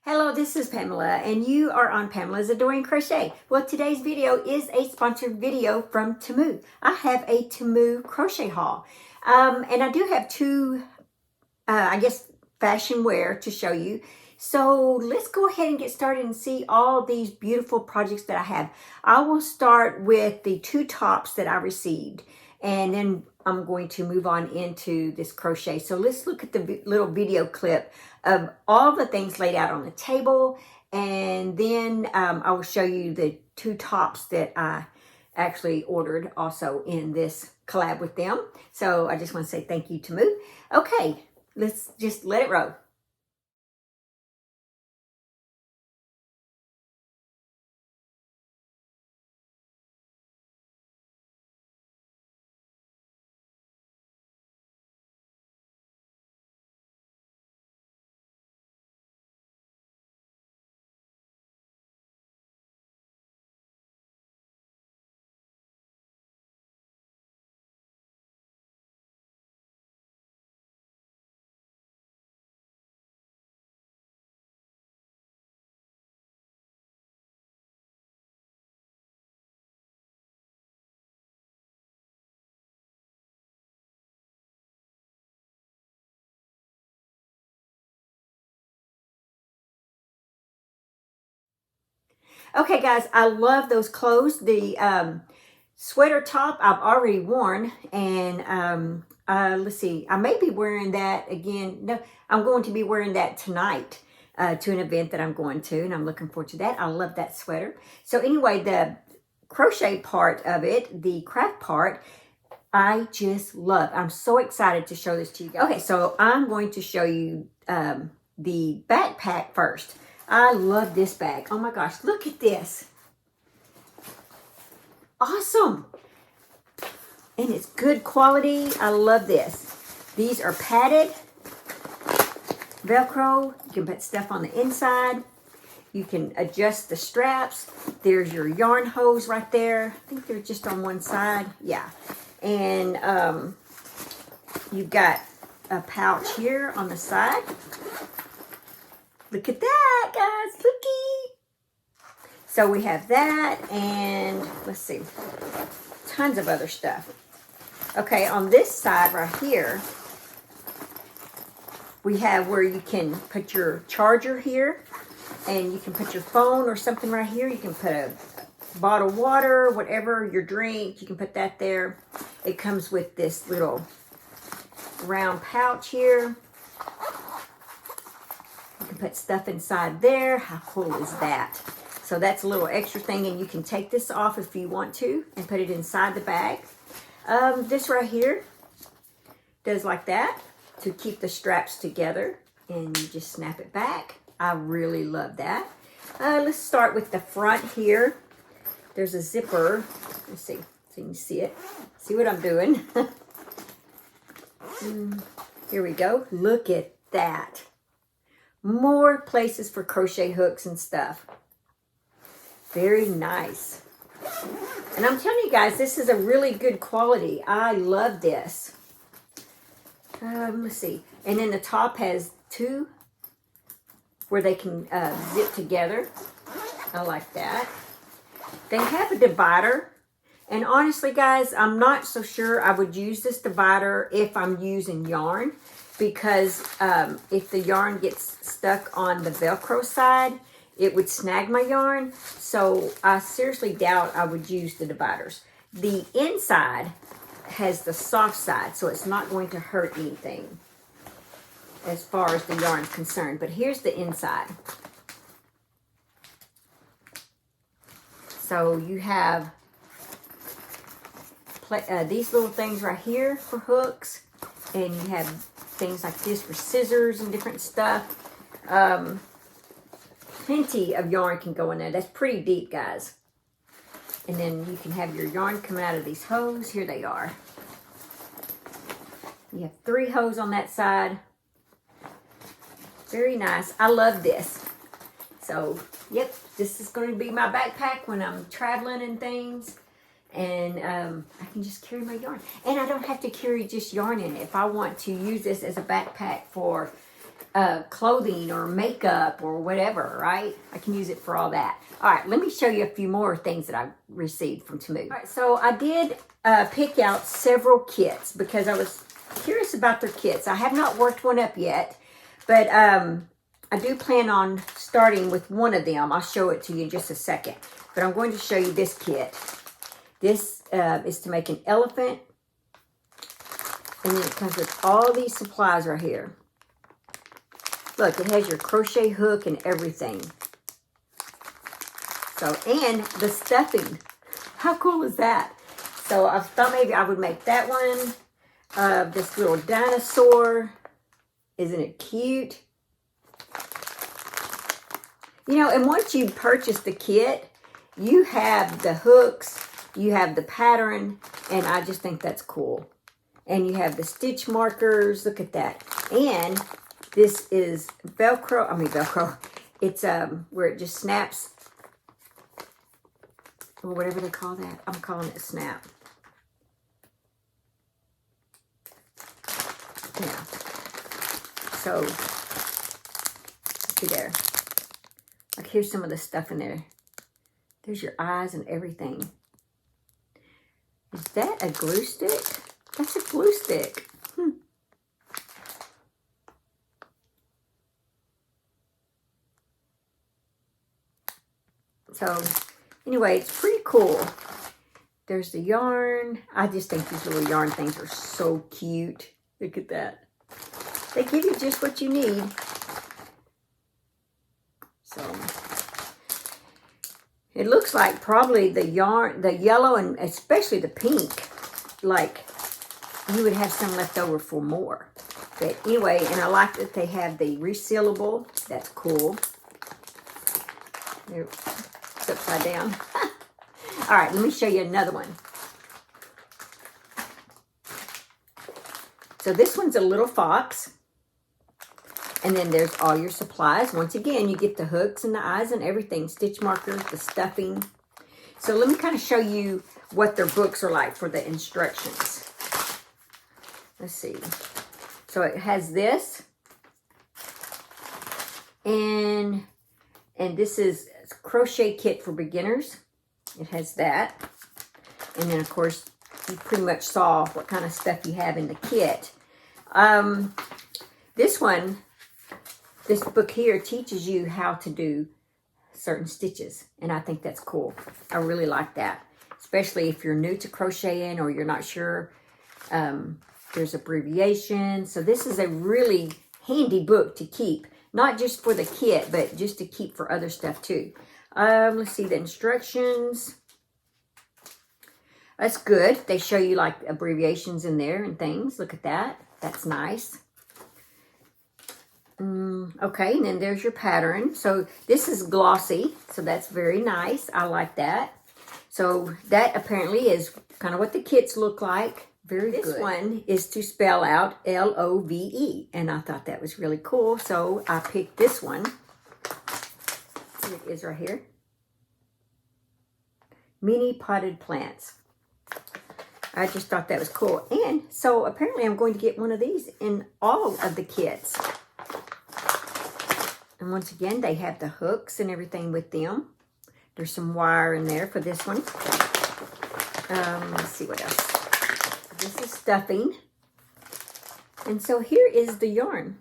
Hello, this is Pamela, and you are on Pamela's Adoring Crochet. Well, today's video is a sponsored video from Temu. I have a Temu crochet haul, and I do have two, I guess, fashion wear to show you. So let's go ahead and get started and see all these beautiful projects that I have. I will start with the two tops that I received, and then I'm going to move on into this crochet. So let's look at the little video clip of all the things laid out on the table, and then I will show you the two tops that I actually ordered also in this collab with them. So I just want to say thank you, Temu. Okay, let's just let it roll. Okay, guys, I love those clothes. The sweater top I've already worn, and let's see, I may be wearing that again. No, I'm going to be wearing that tonight to an event that I'm going to, and I'm looking forward to that. I love that sweater. So anyway, the crochet part of it, the craft part, I just love. I'm so excited to show this to you guys. Okay, so I'm going to show you the backpack first. I love this bag. Oh my gosh, look at this. Awesome. And it's good quality. I love this. These are padded Velcro. You can put stuff on the inside. You can adjust the straps. There's your yarn hose right there. I think they're just on one side. Yeah. And you've got a pouch here on the side. Look at that, guys. Looky. So we have that, and let's see, tons of other stuff. Okay, on this side right here, we have where you can put your charger here, and you can put your phone or something right here. You can put a bottle of water, whatever, your drink, you can put that there. It comes with this little round pouch here. You can put stuff inside there. How cool is that? So that's a little extra thing, and you can take this off if you want to and put it inside the bag. This right here does like that to keep the straps together, and you just snap it back. I really love that. Let's start with the front here. There's a zipper. Let's see so you can see it. See what I'm doing. Here we go. Look at that. More places for crochet hooks and stuff. Very nice. And I'm telling you guys, this is a really good quality. I love this. Let's see. And then the top has two where they can zip together. I like that. They have a divider. And honestly, guys, I'm not so sure I would use this divider if I'm using yarn. Because if the yarn gets stuck on the Velcro side, it would snag my yarn. So I seriously doubt I would use the dividers. The inside has the soft side, so it's not going to hurt anything as far as the yarn is concerned. But here's the inside. So you have these little things right here for hooks, and you have things like this for scissors and different stuff. Plenty of yarn can go in there. That's pretty deep, guys. And then you can have your yarn coming out of these hose. Here they are. You have 3 hose on that side. Very nice. I love this. So, yep, this is going to be my backpack when I'm traveling and things. And I can just carry my yarn. And I don't have to carry just yarn in it. If I want to use this as a backpack for clothing or makeup or whatever, right? I can use it for all that. All right, let me show you a few more things that I received from Temu. All right, so I did pick out several kits because I was curious about their kits. I have not worked one up yet, but I do plan on starting with one of them. I'll show it to you in just a second. But I'm going to show you this kit. This is to make an elephant. And then it comes with all these supplies right here. Look, it has your crochet hook and everything. So, and the stuffing. How cool is that? So I thought maybe I would make that one. This little dinosaur. Isn't it cute? You know, and once you purchase the kit, you have the hooks, you have the pattern, and I just think that's cool. And you have the stitch markers. Look at that. And this is Velcro. It's where it just snaps, or whatever they call that. I'm calling it a snap. Yeah. So, see there. Like, here's some of the stuff in there. There's your eyes and everything. Is that a glue stick? That's a glue stick. So, anyway, it's pretty cool. There's the yarn. I just think these little yarn things are so cute. Look at that. They give you just what you need. So, it looks like probably the yarn, the yellow and especially the pink, like you would have some left over for more. But anyway, and I like that they have the resealable. That's cool. There, it's upside down. All right, let me show you another one. So this one's a little fox. And then there's all your supplies. Once again, you get the hooks and the eyes and everything. Stitch markers, the stuffing. So let me kind of show you what their books are like for the instructions. Let's see. So it has this. And this is a crochet kit for beginners. It has that. And then, of course, you pretty much saw what kind of stuff you have in the kit. This book here teaches you how to do certain stitches, and I think that's cool. I really like that, especially if you're new to crocheting or you're not sure. There's abbreviations. So this is a really handy book to keep, not just for the kit, but just to keep for other stuff too. Let's see the instructions. That's good. They show you like abbreviations in there and things. Look at that. That's nice. Okay, and then there's your pattern. So this is glossy, so that's very nice. I like that. So that apparently is kind of what the kits look like. Very good. This one is to spell out L-O-V-E, and I thought that was really cool, so I picked this one. Here it is right here. Mini potted plants. I just thought that was cool. And so apparently I'm going to get one of these in all of the kits. And once again, they have the hooks and everything with them. There's some wire in there for this one. Let's see what else. This is stuffing. And so here is the yarn.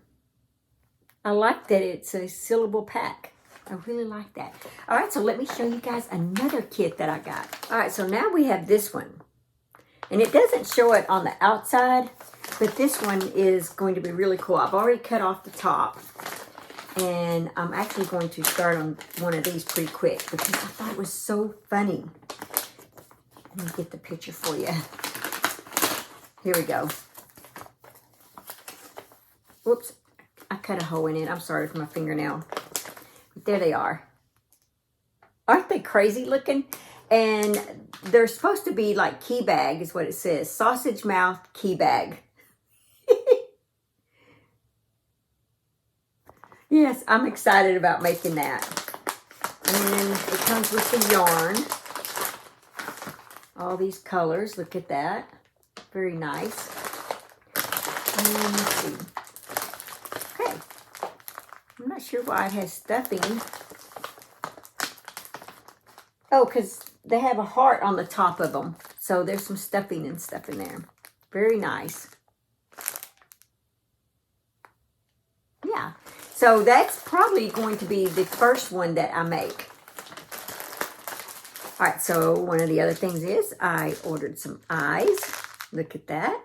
I like that it's a sealable pack. I really like that. All right, so let me show you guys another kit that I got. All right, so now we have this one. And it doesn't show it on the outside, but this one is going to be really cool. I've already cut off the top. And I'm actually going to start on one of these pretty quick because I thought it was so funny. Let me get the picture for you. Here we go. Whoops. I cut a hole in it. I'm sorry for my fingernail. But there they are. Aren't they crazy looking? And they're supposed to be like key bag is what it says. Sausage mouth key bag. Yes, I'm excited about making that. And it comes with the yarn. All these colors, look at that. Very nice. And let's see. Okay. sure why it has stuffing. Oh, because they have a heart on the top of them. So there's some stuffing and stuff in there. Very nice. Yeah. So that's probably going to be the first one that I make. All right, so one of the other things is I ordered some eyes. Look at that.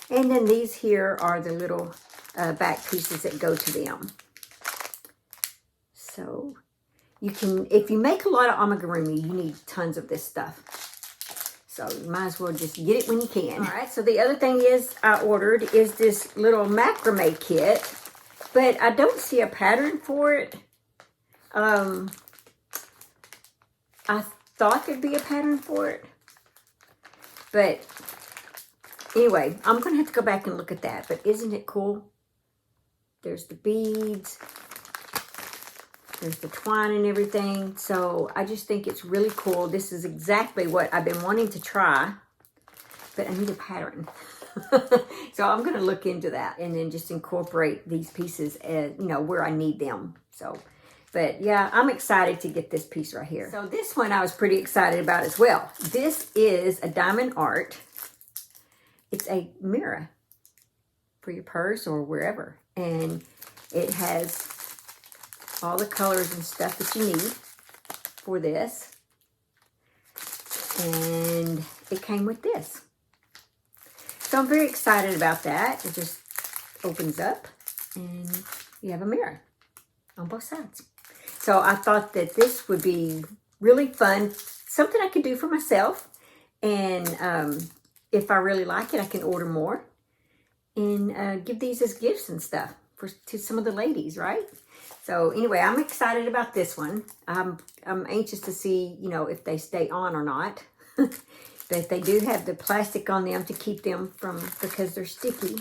And then these here are the little back pieces that go to them. So you can, if you make a lot of amigurumi, you need tons of this stuff. So you might as well just get it when you can. All right, so the other thing is I ordered is this little macrame kit, but I don't see a pattern for it. I thought there'd be a pattern for it, but anyway, I'm gonna have to go back and look at that. But isn't it cool? There's the beads, there's the twine and everything. So I just think it's really cool. This is exactly what I've been wanting to try, but I need a pattern. So I'm gonna look into that and then just incorporate these pieces as, you know, where I need them. So, but yeah, I'm excited to get this piece right here. So this one I was pretty excited about as well. This is a diamond art. It's a mirror for your purse or wherever. And it has all the colors and stuff that you need for this. And it came with this. So I'm very excited about that. It just opens up and you have a mirror on both sides. So I thought that this would be really fun, something I could do for myself. And if I really like it, I can order more and give these as gifts and stuff to some of the ladies, right? So anyway, I'm excited about this one. I'm anxious to see, you know, if they stay on or not. But they do have the plastic on them to keep them from, because they're sticky.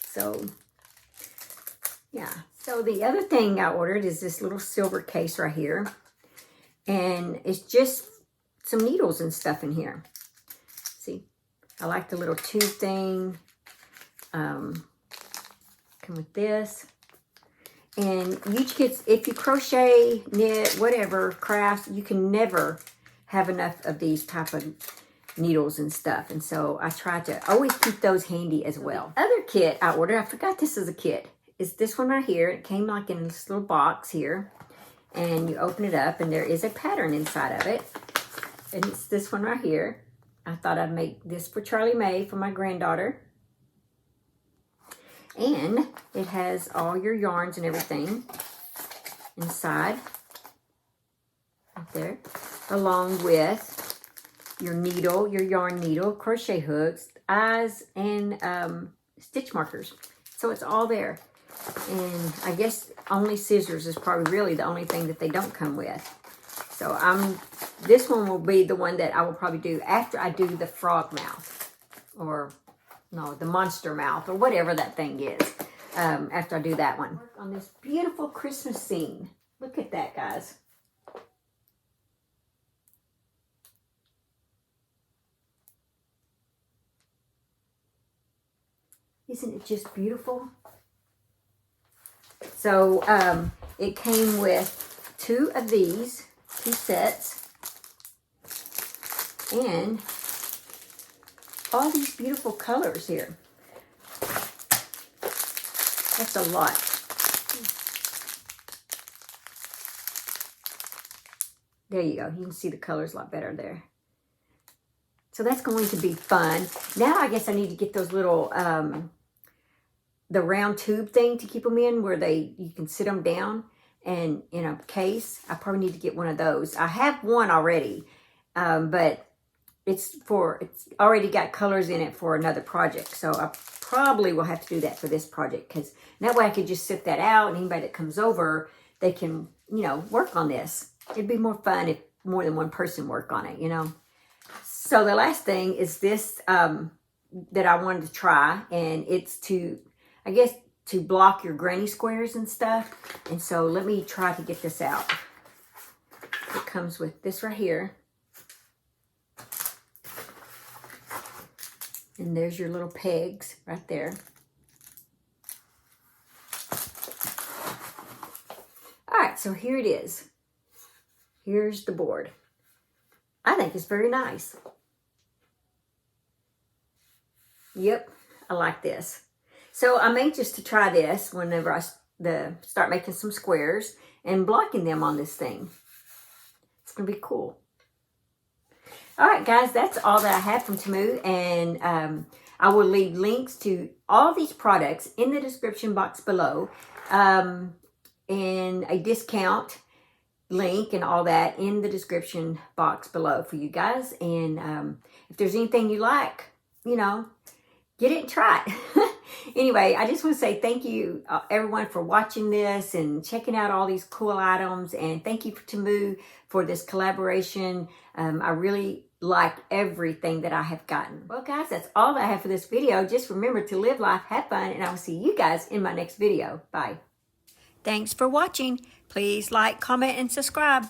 So yeah. So the other thing I ordered is this little silver case right here. And it's just some needles and stuff in here. See, I like the little tube thing. Come with this. And you kids, if you crochet, knit, whatever, crafts, you can never have enough of these type of needles and stuff. And so I try to always keep those handy as well. The other kit I ordered, I forgot this is a kit, is this one right here. It came like in this little box here. And you open it up and there is a pattern inside of it. And it's this one right here. I thought I'd make this for Charlie Mae for my granddaughter. And it has all your yarns and everything inside, right there, along with your needle, your yarn needle, crochet hooks, eyes, and stitch markers. So it's all there. And I guess only scissors is probably really the only thing that they don't come with. So this one will be the one that I will probably do after I do the frog mouth, or no, the monster mouth, or whatever that thing is, after I do that one. Work on this beautiful Christmas scene. Look at that, guys. Isn't it just beautiful? So it came with 2 of these, 2 sets, and all these beautiful colors here. That's a lot. There you go. You can see the colors a lot better there. So that's going to be fun. Now I guess I need to get those little, the round tube thing to keep them in where you can sit them down and in a case. I probably need to get one of those. I have one already, but it's already got colors in it for another project. So I probably will have to do that for this project, because that way I could just sit that out and anybody that comes over, they can, you know, work on this. It'd be more fun if more than one person work on it, you know. So the last thing is this that I wanted to try, and it's to, I guess, to block your granny squares and stuff. And so let me try to get this out. It comes with this right here. And there's your little pegs right there. so here it is. Here's the board. I think it's very nice. Yep, I like this. So I'm anxious to try this whenever I start making some squares and blocking them on this thing. It's going to be cool. All right, guys, that's all that I have from Temu, and I will leave links to all these products in the description box below, and a discount link and all that in the description box below for you guys. And if there's anything you like, you know, get it and try it. Anyway, I just want to say thank you, everyone, for watching this and checking out all these cool items. And thank you to Temu for this collaboration. I really like everything that I have gotten. Well, guys, that's all that I have for this video. Just remember to live life, have fun, and I will see you guys in my next video. Bye. Thanks for watching. Please like, comment, and subscribe.